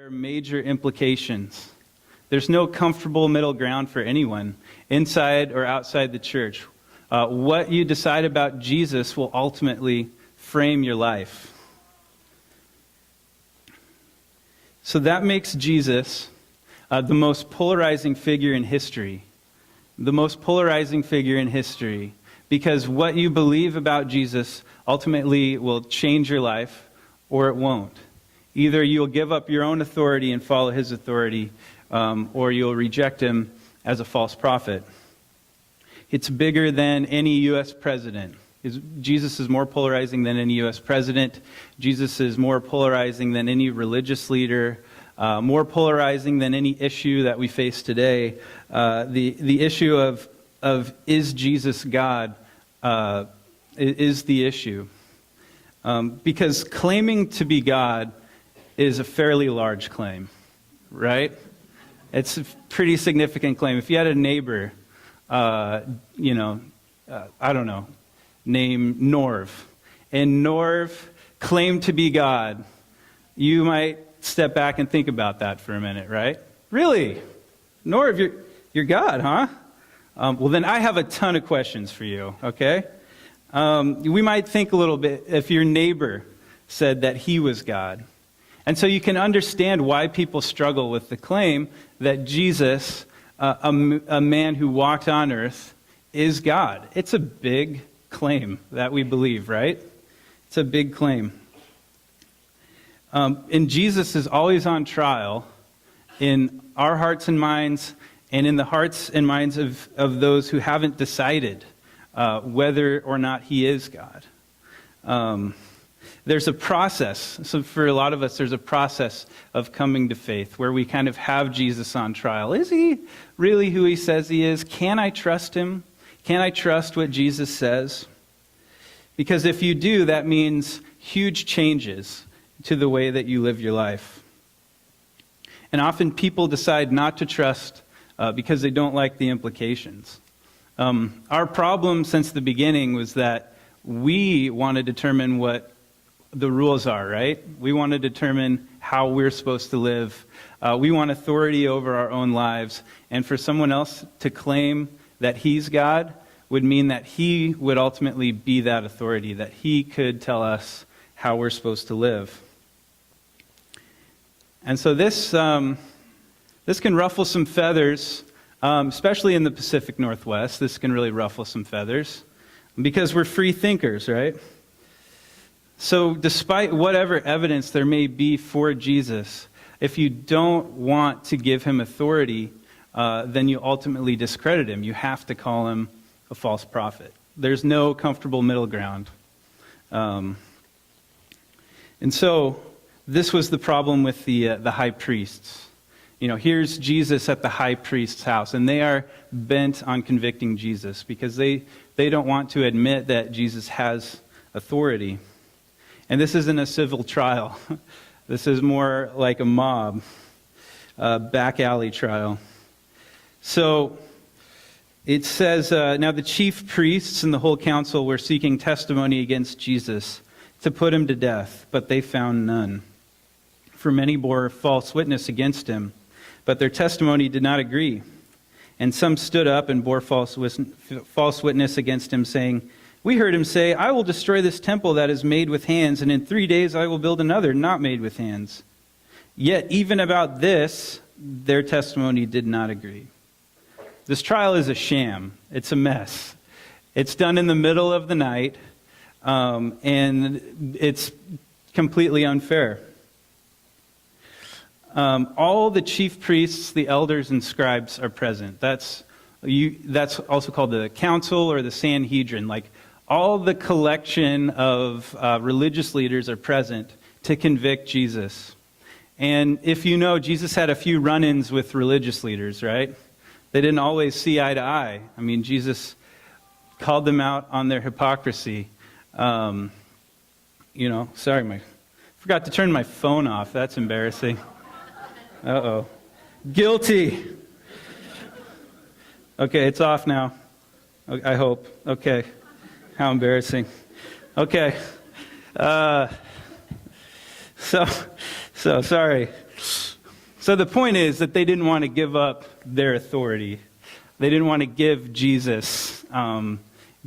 are major implications. There's no comfortable middle ground for anyone, inside or outside the church. What you decide about Jesus will ultimately frame your life. So that makes Jesus the most polarizing figure in history. The most polarizing figure in history. Because what you believe about Jesus ultimately will change your life, or it won't. Either you'll give up your own authority and follow his authority, or you'll reject him as a false prophet. It's bigger than any U.S. president. Jesus is more polarizing than any U.S. president. Jesus is more polarizing than any religious leader, more polarizing than any issue that we face today. The issue of is Jesus God is the issue. Because claiming to be God is a fairly large claim, right? It's a pretty significant claim. If you had a neighbor, I don't know, named Norv, and Norv claimed to be God, you might step back and think about that for a minute, right? Really? Norv, you're God, huh? Well, then I have a ton of questions for you, okay? We might think a little bit if your neighbor said that he was God. And so you can understand why people struggle with the claim that Jesus, a man who walked on earth, is God. It's a big claim that we believe, right? It's a big claim. And Jesus is always on trial in our hearts and minds and in the hearts and minds of those who haven't decided whether or not he is God. There's a process. So for a lot of us, there's a process of coming to faith where we kind of have Jesus on trial. Is he really who he says he is? Can I trust him? Can I trust what Jesus says? Because if you do, that means huge changes to the way that you live your life. And often people decide not to trust because they don't like the implications. Our problem since the beginning was that we want to determine what the rules are, right? We want to determine how we're supposed to live. We want authority over our own lives. And for someone else to claim that he's God would mean that he would ultimately be that authority, that he could tell us how we're supposed to live. And so this can ruffle some feathers, especially in the Pacific Northwest. This can really ruffle some feathers because we're free thinkers, right? So despite whatever evidence there may be for Jesus, if you don't want to give him authority, then you ultimately discredit him. You have to call him a false prophet. There's no comfortable middle ground. And so this was the problem with the high priests. Here's Jesus at the high priest's house, and they are bent on convicting Jesus because they don't want to admit that Jesus has authority. And this isn't a civil trial. This is more like a mob, back alley trial. So it says, now the chief priests and the whole council were seeking testimony against Jesus to put him to death, but they found none. For many bore false witness against him, but their testimony did not agree. And some stood up and bore false witness against him, saying, "We heard him say, 'I will destroy this temple that is made with hands, and in 3 days I will build another not made with hands.' Yet even about this, their testimony did not agree." This trial is a sham. It's a mess. It's done in the middle of the night, and it's completely unfair. All the chief priests, the elders, and scribes are present. That's also called the council or the Sanhedrin. Like all the collection of religious leaders are present to convict Jesus. And if you know, Jesus had a few run-ins with religious leaders, right? They didn't always see eye to eye. I mean, Jesus called them out on their hypocrisy. Sorry, forgot to turn my phone off. That's embarrassing. Uh-oh. Guilty. Okay, it's off now. I hope. Okay. How embarrassing. Okay. So sorry. So the point is that they didn't want to give up their authority. They didn't want to give Jesus,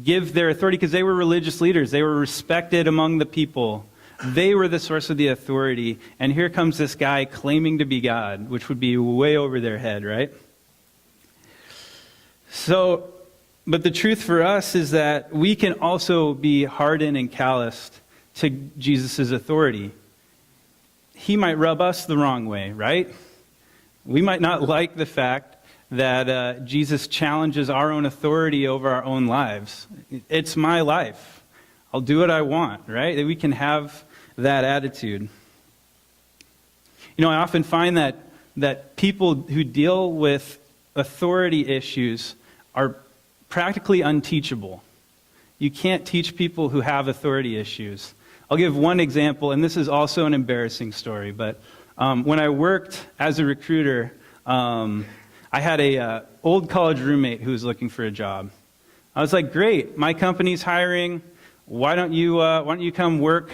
give their authority because they were religious leaders. They were respected among the people. They were the source of the authority. And here comes this guy claiming to be God, which would be way over their head, right? So, but the truth for us is that we can also be hardened and calloused to Jesus' authority. He might rub us the wrong way, right? We might not like the fact that Jesus challenges our own authority over our own lives. It's my life. I'll do what I want, right? That we can have that attitude. You know, I often find that people who deal with authority issues are practically unteachable. You can't teach people who have authority issues. I'll give one example, and this is also an embarrassing story, but when I worked as a recruiter, I had a old college roommate who was looking for a job. I was like, great, my company's hiring. Why don't you come work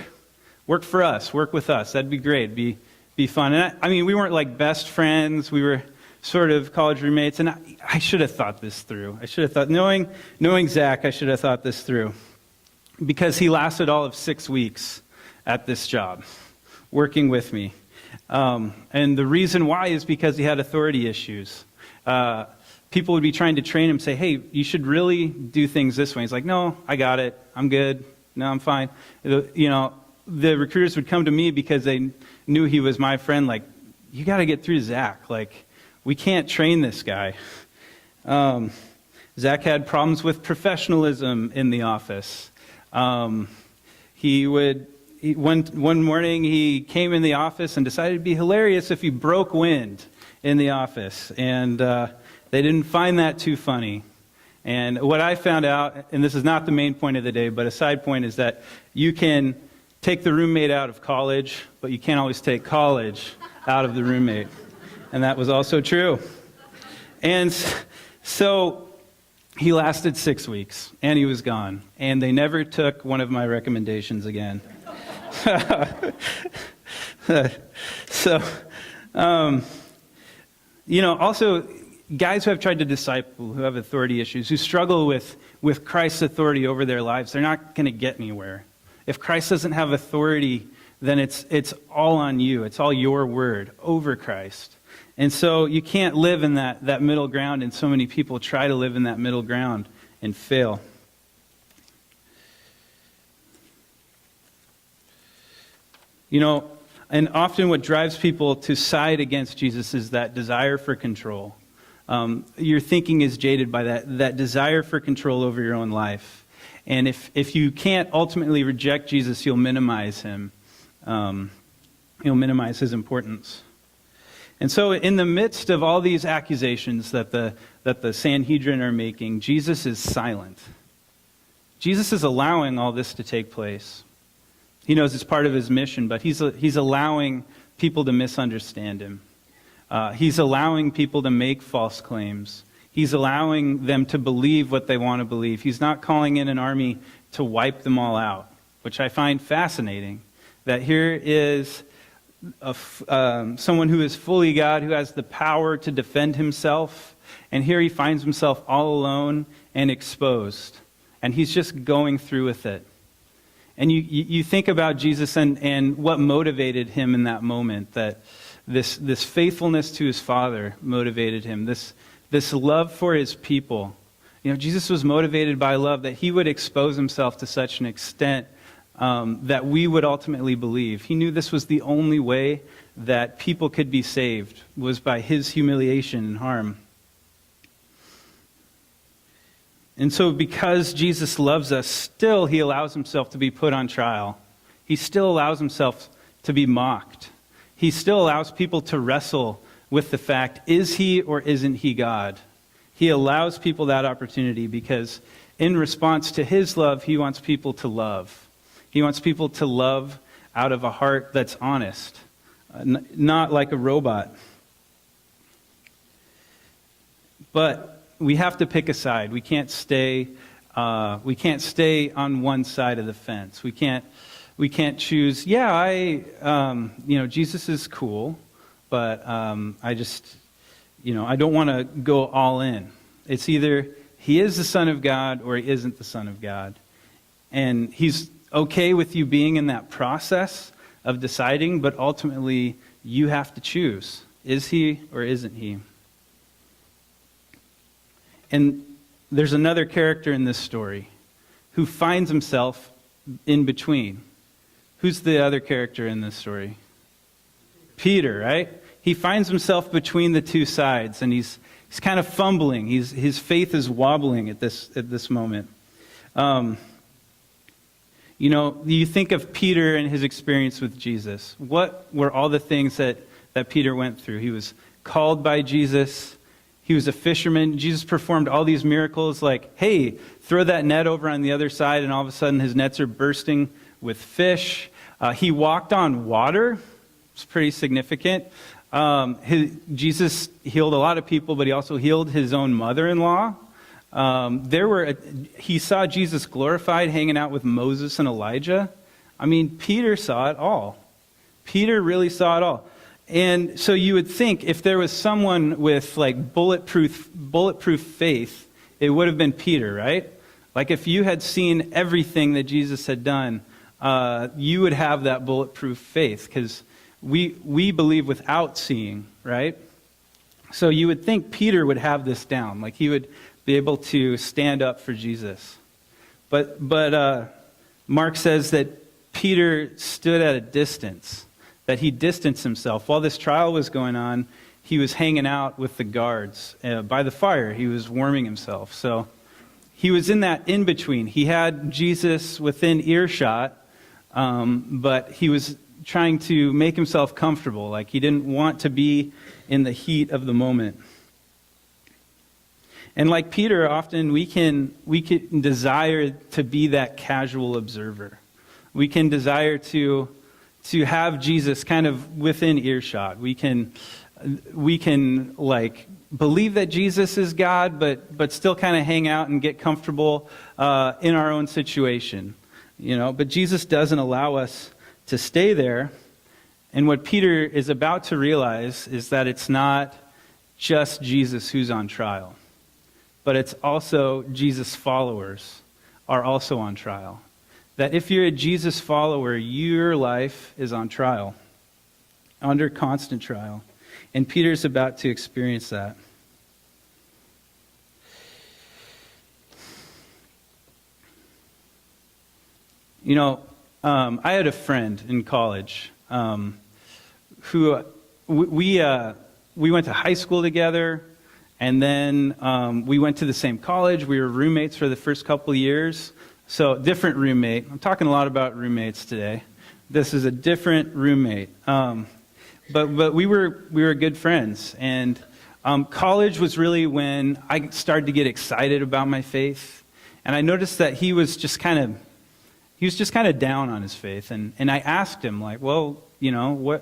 for us, work with us? That'd be great, be fun. And I mean, we weren't like best friends. We were sort of college roommates, and I should have thought this through. I should have thought, knowing Zach, I should have thought this through. Because he lasted all of 6 weeks at this job, working with me. And the reason why is because he had authority issues. People would be trying to train him, say, hey, you should really do things this way. He's like, no, I got it. I'm good. No, I'm fine. You know, the recruiters would come to me because they knew he was my friend. Like, you got to get through Zach. Like, we can't train this guy. Zach had problems with professionalism in the office. One morning he came in the office and decided it'd be hilarious if he broke wind in the office, and they didn't find that too funny. And what I found out, and this is not the main point of the day, but a side point, is that you can take the roommate out of college, but you can't always take college out of the roommate. And that was also true. And so he lasted 6 weeks, and he was gone. And they never took one of my recommendations again. So, you know, also, guys who have tried to disciple, who have authority issues, who struggle with Christ's authority over their lives, they're not going to get anywhere. If Christ doesn't have authority, then it's all on you. It's all your word over Christ. And so you can't live in that middle ground, and so many people try to live in that middle ground and fail. You know, and often what drives people to side against Jesus is that desire for control. Your thinking is jaded by that desire for control over your own life. And if you can't ultimately reject Jesus, you'll minimize him. You'll minimize his importance. And so in the midst of all these accusations that the Sanhedrin are making, Jesus is silent. Jesus is allowing all this to take place. He knows it's part of his mission, but he's allowing people to misunderstand him. He's allowing people to make false claims. He's allowing them to believe what they want to believe. He's not calling in an army to wipe them all out, which I find fascinating. That here is someone who is fully God, who has the power to defend himself, and here he finds himself all alone and exposed, and he's just going through with it. And you think about Jesus and what motivated him in that moment, that this faithfulness to his Father motivated him, this love for his people. You know, Jesus was motivated by love, that he would expose himself to such an extent that we would ultimately believe. He knew this was the only way that people could be saved, was by his humiliation and harm. And so because Jesus loves us, still he allows himself to be put on trial. He still allows himself to be mocked. He still allows people to wrestle with the fact, is he or isn't he God? He allows people that opportunity because in response to his love, he wants people to love. He wants people to love out of a heart that's honest, not like a robot. But we have to pick a side. We can't stay on one side of the fence. We can't choose. Yeah, Jesus is cool, but I just, I don't want to go all in. It's either he is the Son of God or he isn't the Son of God. And he's okay with you being in that process of deciding, but ultimately you have to choose. Is he or isn't he? And there's another character in this story who finds himself in between. Who's the other character in this story? Peter, right? He finds himself between the two sides, and he's kind of fumbling. His faith is wobbling at this moment. You think of Peter and his experience with Jesus. What were all the things that Peter went through? He was called by Jesus. He was a fisherman. Jesus performed all these miracles like, hey, throw that net over on the other side, and all of a sudden his nets are bursting with fish. He walked on water. It's pretty significant. Jesus healed a lot of people, but he also healed his own mother-in-law. He saw Jesus glorified hanging out with Moses and Elijah. I mean, Peter saw it all. Peter really saw it all. And so you would think if there was someone with like bulletproof faith, it would have been Peter, right? Like if you had seen everything that Jesus had done, you would have that bulletproof faith, because we believe without seeing, right? So you would think Peter would have this down, like he would be able to stand up for Jesus. But Mark says that Peter stood at a distance, that he distanced himself. While this trial was going on, he was hanging out with the guards by the fire. He was warming himself. So he was in that in-between. He had Jesus within earshot, but he was trying to make himself comfortable. Like he didn't want to be in the heat of the moment. And like Peter, often we can desire to be that casual observer. We can desire to have Jesus kind of within earshot. We can like believe that Jesus is God, but still kind of hang out and get comfortable in our own situation. But Jesus doesn't allow us to stay there. And what Peter is about to realize is that it's not just Jesus who's on trial, but it's also Jesus' followers are also on trial. That if you're a Jesus follower, your life is on trial, under constant trial. And Peter's about to experience that. I had a friend in college who we went to high school together, and then we went to the same college. We were roommates for the first couple of years. So different roommate. I'm talking a lot about roommates today. This is a different roommate. But we were good friends, and college was really when I started to get excited about my faith, and I noticed that he was just kind of down on his faith, and I asked him, like, well, where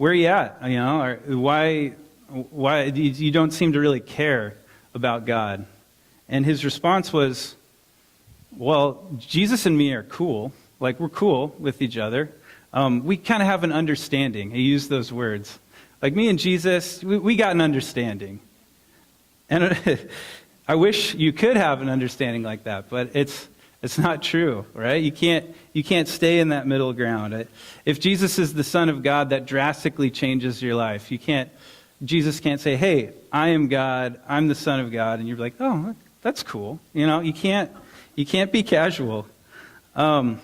are you at? Or why you don't seem to really care about God? And his response was, well, Jesus and me are cool. Like, we're cool with each other. We kind of have an understanding. He used those words. Like, me and Jesus, we got an understanding. And I wish you could have an understanding like that, but it's not true, right? You can't stay in that middle ground. If Jesus is the Son of God, that drastically changes your life. Jesus can't say, hey, I am God, I'm the Son of God, and you're like, oh, that's cool. You can't be casual. But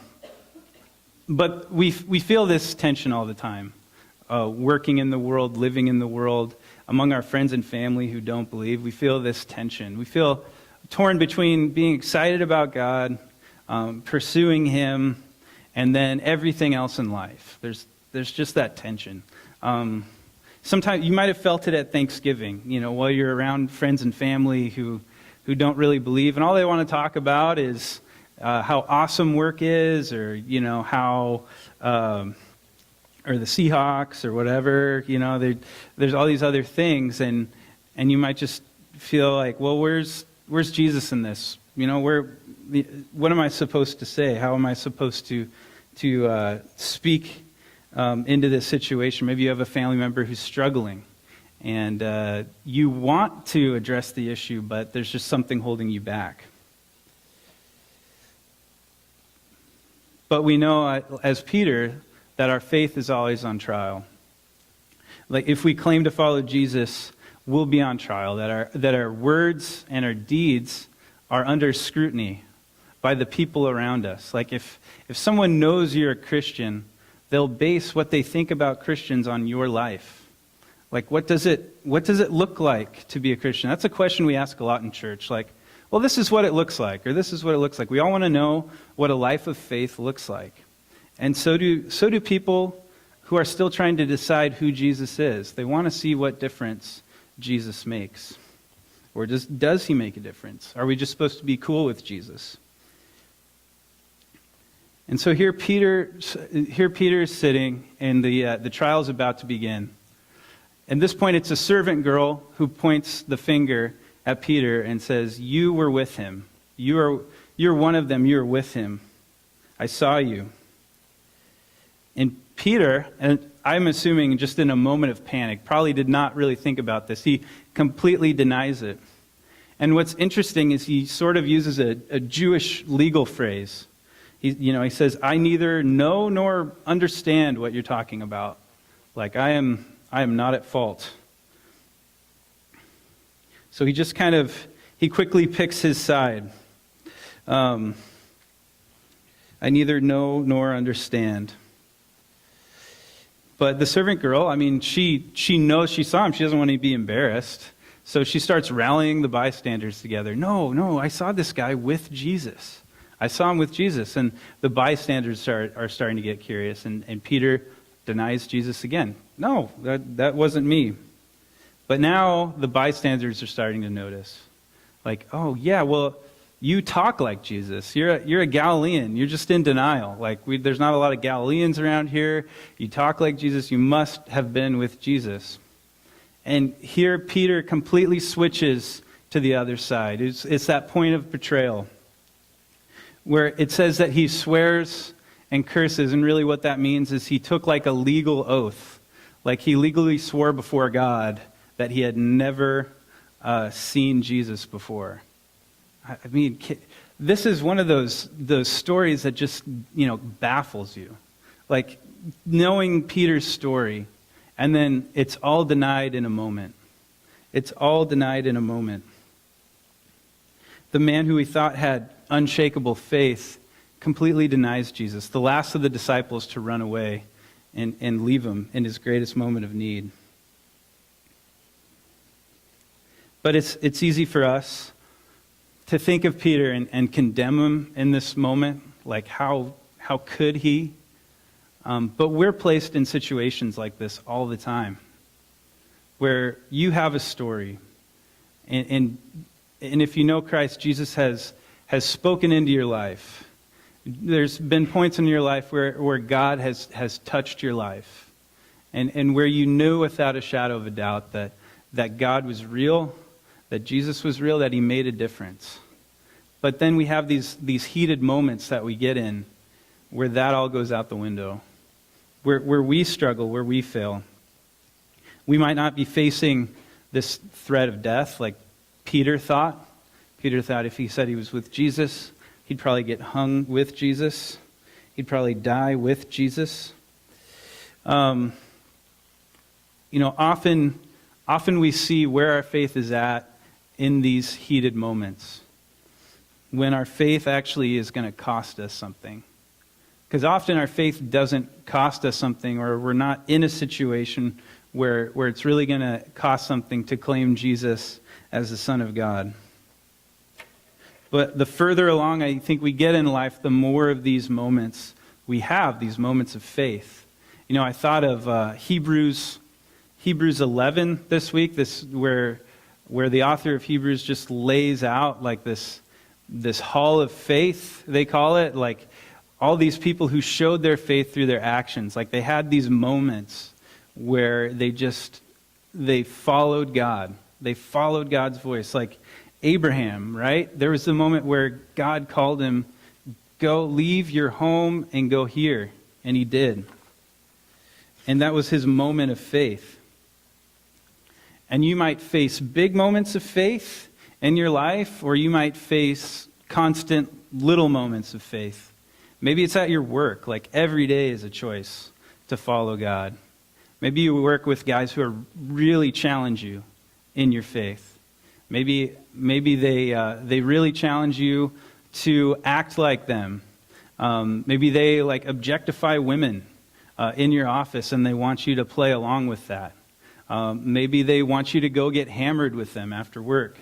we feel this tension all the time. Working in the world, living in the world, among our friends and family who don't believe, we feel this tension. We feel torn between being excited about God, pursuing Him, and then everything else in life. There's just that tension. Sometimes you might have felt it at Thanksgiving, while you're around friends and family who don't really believe, and all they want to talk about is how awesome work is, or how, or the Seahawks, or whatever. There's all these other things, and you might just feel like, well, where's Jesus in this? What am I supposed to say? How am I supposed to speak into this situation. Maybe you have a family member who's struggling, and you want to address the issue, but there's just something holding you back. But we know, as Peter, that our faith is always on trial. Like, if we claim to follow Jesus, we'll be on trial, that our words and our deeds are under scrutiny by the people around us. Like, if someone knows you're a Christian, they'll base what they think about Christians on your life. Like, what does it look like to be a Christian? That's a question we ask a lot in church. Like, well, this is what it looks like, or this is what it looks like. We all want to know what a life of faith looks like. And so do people who are still trying to decide who Jesus is. They want to see what difference Jesus makes. Or does he make a difference? Are we just supposed to be cool with Jesus? And so here Peter is sitting, and the trial is about to begin. At this point, it's a servant girl who points the finger at Peter and says, "You were with him. You're one of them. You're with him. I saw you." And Peter, and I'm assuming just in a moment of panic, probably did not really think about this. He completely denies it. And what's interesting is he sort of uses a Jewish legal phrase. He says, "I neither know nor understand what you're talking about." Like, I am not at fault. So he quickly picks his side. I neither know nor understand. But the servant girl, she knows she saw him. She doesn't want to be embarrassed. So she starts rallying the bystanders together. No, I saw this guy with Jesus. I saw him with Jesus. And the bystanders are starting to get curious. And Peter denies Jesus again. No, that wasn't me. But now the bystanders are starting to notice. Like, oh, yeah, well, you talk like Jesus. You're a Galilean. You're just in denial. Like, there's not a lot of Galileans around here. You talk like Jesus. You must have been with Jesus. And here Peter completely switches to the other side. It's that point of betrayal where it says that he swears and curses. And really what that means is he took like a legal oath. Like, he legally swore before God that he had never seen Jesus before. This is one of those stories that just, baffles you. Like, knowing Peter's story, and then it's all denied in a moment. It's all denied in a moment. The man who we thought had unshakable faith completely denies Jesus, the last of the disciples to run away and leave him in his greatest moment of need. But it's easy for us to think of Peter and condemn him in this moment, like how could he? But we're placed in situations like this all the time, where you have a story, and if you know Christ, Jesus has spoken into your life. There's been points in your life where God has touched your life, and where you knew without a shadow of a doubt that God was real, that Jesus was real, that he made a difference. But then we have these heated moments that we get in where that all goes out the window, where we struggle, where we fail. We might not be facing this threat of death like Peter thought. Peter thought if he said he was with Jesus, he'd probably get hung with Jesus. He'd probably die with Jesus. Often we see where our faith is at in these heated moments, when our faith actually is going to cost us something. Because often our faith doesn't cost us something, or we're not in a situation where it's really going to cost something to claim Jesus as the Son of God. But the further along I think we get in life, the more of these moments we have, these moments of faith. I thought of Hebrews 11 this week, where the author of Hebrews just lays out like this hall of faith, they call it, like all these people who showed their faith through their actions. Like, they had these moments where they followed God. They followed God's voice. Like Abraham, right? There was a moment where God called him, go leave your home and go here. And he did. And that was his moment of faith. And you might face big moments of faith in your life, or you might face constant little moments of faith. Maybe it's at your work, like every day is a choice to follow God. Maybe you work with guys who are really challenge you in your faith. Maybe they really challenge you to act like them. Maybe they like objectify women in your office, and they want you to play along with that. Maybe they want you to go get hammered with them after work.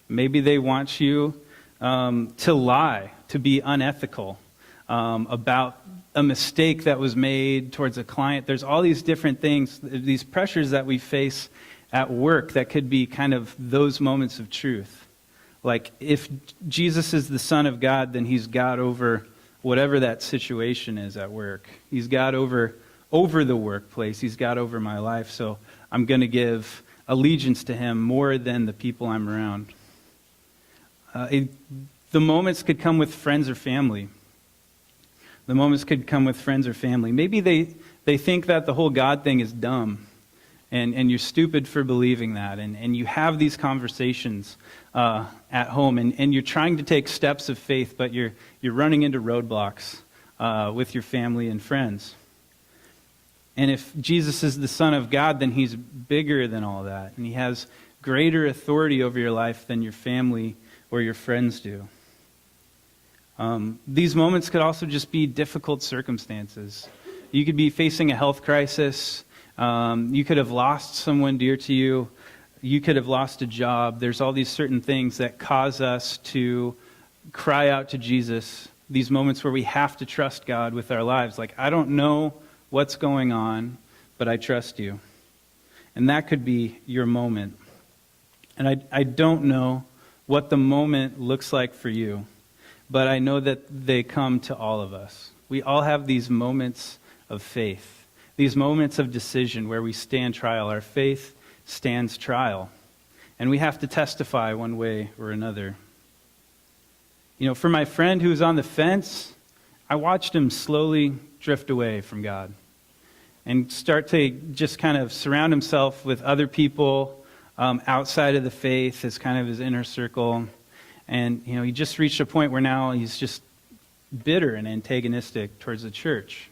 Maybe they want you to lie, to be unethical about a mistake that was made towards a client. There's all these different things, these pressures that we face at work that could be kind of those moments of truth. Like, if Jesus is the Son of God, then he's God over whatever that situation is at work. He's God over the workplace. He's God over my life. So I'm going to give allegiance to him more than the people I'm around. The moments could come with friends or family. The moments could come with friends or family. Maybe they think that the whole God thing is dumb, and you're stupid for believing that. And you have these conversations at home, and you're trying to take steps of faith, but you're running into roadblocks with your family and friends. And if Jesus is the Son of God, then he's bigger than all that, and he has greater authority over your life than your family or your friends do. These moments could also just be difficult circumstances. You could be facing a health crisis. You could have lost someone dear to you. You could have lost a job. There's all these certain things that cause us to cry out to Jesus. These moments where we have to trust God with our lives. Like, I don't know what's going on, but I trust you. And that could be your moment. And I don't know what the moment looks like for you, but I know that they come to all of us. We all have these moments of faith, these moments of decision where we stand trial. Our faith stands trial, and we have to testify one way or another. You know, for my friend who's on the fence, I watched him slowly drift away from God and start to just kind of surround himself with other people outside of the faith as kind of his inner circle. And, you know, he just reached a point where now he's just bitter and antagonistic towards the church,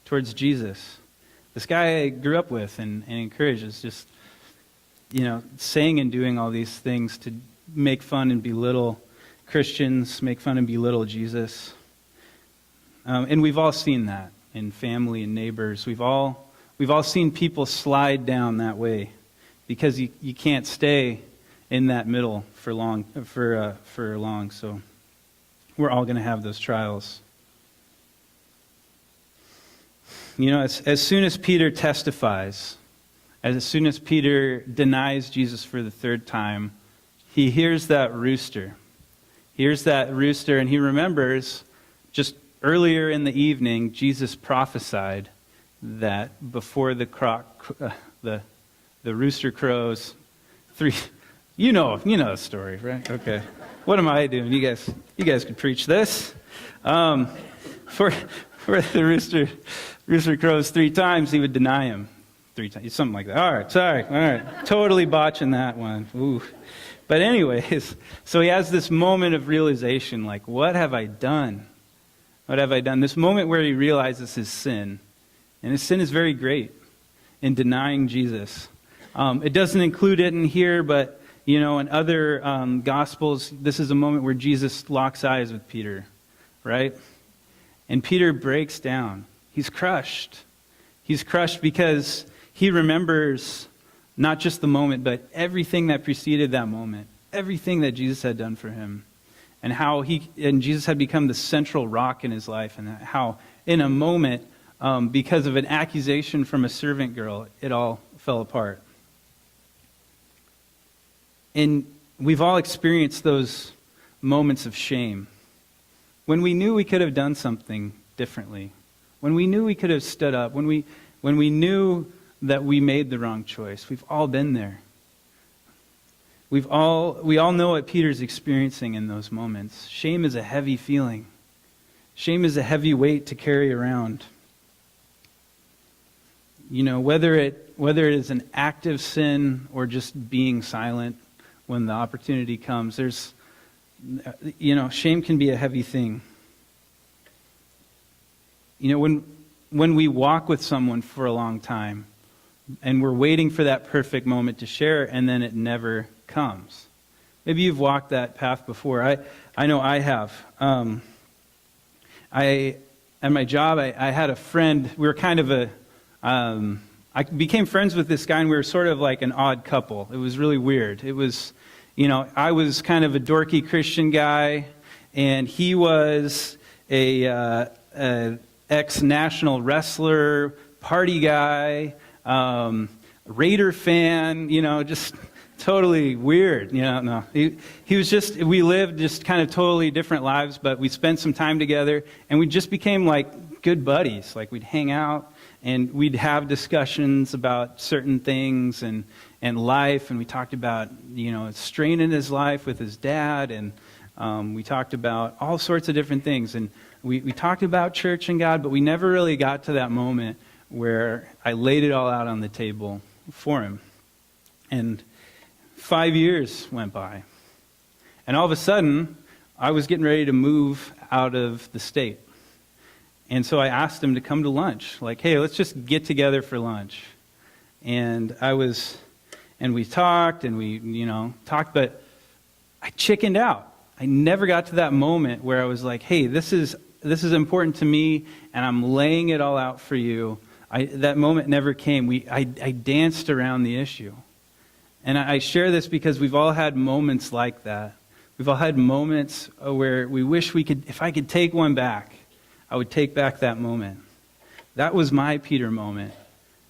towards Jesus. This guy I grew up with and encouraged is just, you know, saying and doing all these things to make fun and belittle Christians, make fun and belittle Jesus. And we've all seen that in family and neighbors. We've all seen people slide down that way because you can't stay in that middle for long. So we're all going to have those trials. You know, as soon as Peter testifies, as soon as Peter denies Jesus for the third time, he hears that rooster. He hears that rooster, and he remembers just earlier in the evening, Jesus prophesied that before the rooster crows, three. You know the story, right? Okay. What am I doing? You guys could preach this. For the rooster crows 3 times, he would deny him 3 times, something like that. All right, sorry. All right, totally botching that one. Ooh. But anyways, so he has this moment of realization, like, what have I done? What have I done? This moment where he realizes his sin. And his sin is very great in denying Jesus. It doesn't include it in here, but, you know, in other Gospels, this is a moment where Jesus locks eyes with Peter, right? And Peter breaks down. He's crushed. He's crushed because he remembers not just the moment, but everything that preceded that moment, everything that Jesus had done for him, and how Jesus had become the central rock in his life, and how in a moment, because of an accusation from a servant girl, it all fell apart. And we've all experienced those moments of shame. When we knew we could have done something differently. When we knew we could have stood up. When we knew that we made the wrong choice. We've all been there. We all know what Peter's experiencing in those moments. Shame is a heavy feeling. Shame is a heavy weight to carry around. Whether it is an active sin or just being silent when the opportunity comes, shame can be a heavy thing. When we walk with someone for a long time and we're waiting for that perfect moment to share, and then it never comes. Maybe you've walked that path before. I know I have. At my job, I had a friend. We were kind of I became friends with this guy, and we were sort of like an odd couple. It was really weird. It was, I was kind of a dorky Christian guy, and he was a ex-national wrestler, party guy, Raider fan, just totally weird. No. He was just, we lived just kind of totally different lives, but we spent some time together, and we just became like good buddies. Like we'd hang out, and we'd have discussions about certain things and life, and we talked about, strain in his life with his dad, and we talked about all sorts of different things. And we talked about church and God, but we never really got to that moment where I laid it all out on the table for him. And 5 years went by. And all of a sudden, I was getting ready to move out of the state. And so I asked him to come to lunch. Like, hey, let's just get together for lunch. And we talked, and we, talked, but I chickened out. I never got to that moment where I was like, hey, this is important to me, and I'm laying it all out for you. That moment never came. I danced around the issue. And I share this because we've all had moments like that. We've all had moments where we wish if I could take one back, I would take back that moment. That was my Peter moment.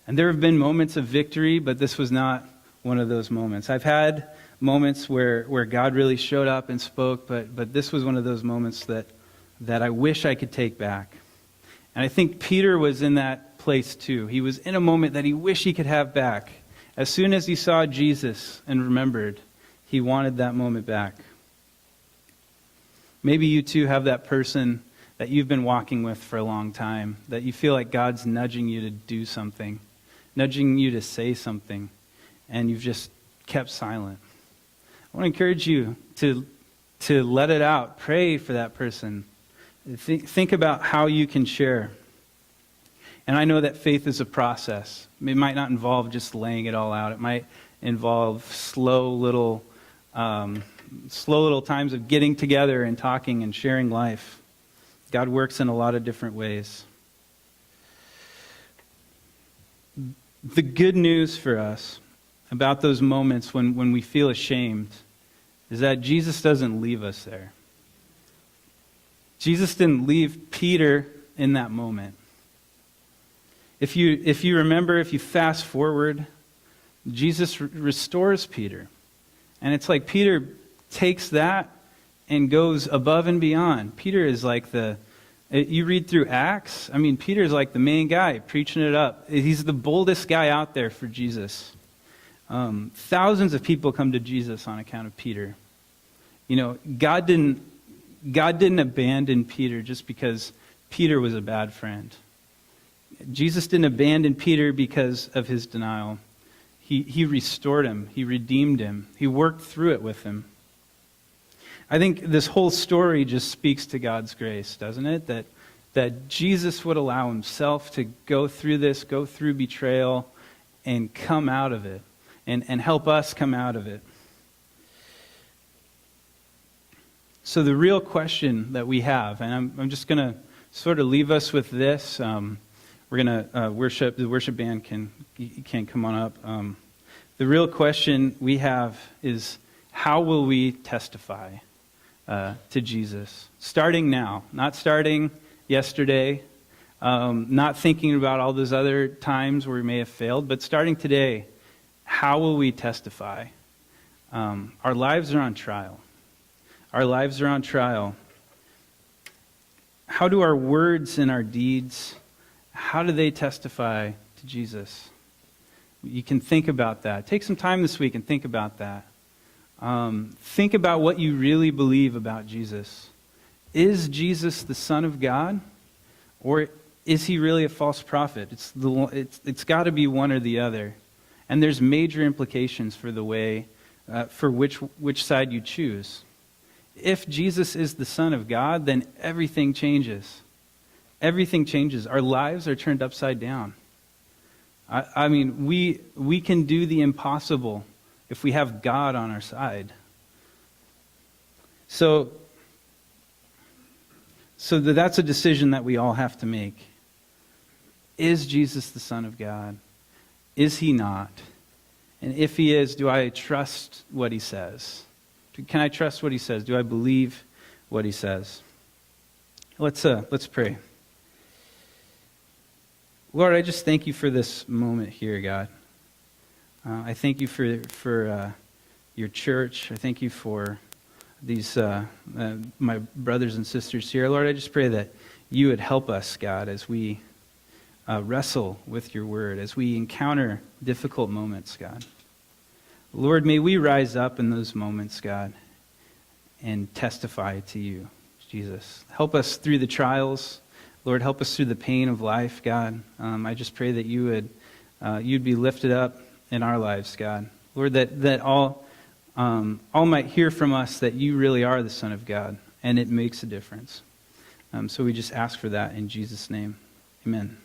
And there have been moments of victory, but this was not one of those moments. I've had moments where God really showed up and spoke, but this was one of those moments that I wish I could take back. And I think Peter was in that place too. He was in a moment that he wished he could have back. As soon as he saw Jesus and remembered, he wanted that moment back. Maybe you too have that person that you've been walking with for a long time, that you feel like God's nudging you to do something, nudging you to say something, and you've just kept silent. I want to encourage you to let it out. Pray for that person. Think about how you can share. And I know that faith is a process. It might not involve just laying it all out. It might involve slow little times of getting together and talking and sharing life. God works in a lot of different ways. The good news for us about those moments when we feel ashamed is that Jesus doesn't leave us there. Jesus didn't leave Peter in that moment. If you remember, if you fast forward, Jesus restores Peter. And it's like Peter takes that and goes above and beyond. Peter is like you read through Acts, Peter's like the main guy preaching it up. He's the boldest guy out there for Jesus. Thousands of people come to Jesus on account of Peter. God didn't abandon Peter just because Peter was a bad friend. Jesus didn't abandon Peter because of his denial. He restored him. He redeemed him. He worked through it with him. I think this whole story just speaks to God's grace, doesn't it? That Jesus would allow himself to go through this, go through betrayal, and come out of it, and help us come out of it. So the real question that we have, and I'm just going to sort of leave us with this. We're going to worship. The worship band can come on up. The real question we have is, how will we testify to Jesus? Starting now, not starting yesterday, not thinking about all those other times where we may have failed, but starting today, how will we testify? Our lives are on trial. Our lives are on trial. How do our words and our deeds, how do they testify to Jesus? You can think about that. Take some time this week and think about that. Think about what you really believe about Jesus. Is Jesus the Son of God? Or is he really a false prophet? It's got to be one or the other. And there's major implications for the way, for which side you choose. If Jesus is the Son of God, then everything changes. Everything changes. Our lives are turned upside down. I mean, we can do the impossible if we have God on our side. So that's a decision that we all have to make. Is Jesus the Son of God? Is he not? And if he is, do I trust what he says? Can I trust what he says? Do I believe what he says? Let's pray. Lord, I just thank you for this moment here, God. I thank you for your church. I thank you for these my brothers and sisters here. Lord, I just pray that you would help us, God, as we wrestle with your word, as we encounter difficult moments, God. Lord, may we rise up in those moments, God, and testify to you, Jesus. Help us through the trials. Lord, help us through the pain of life, God. I just pray that you'd be lifted up in our lives, God. Lord, that all might hear from us that you really are the Son of God, and it makes a difference. So we just ask for that in Jesus' name. Amen.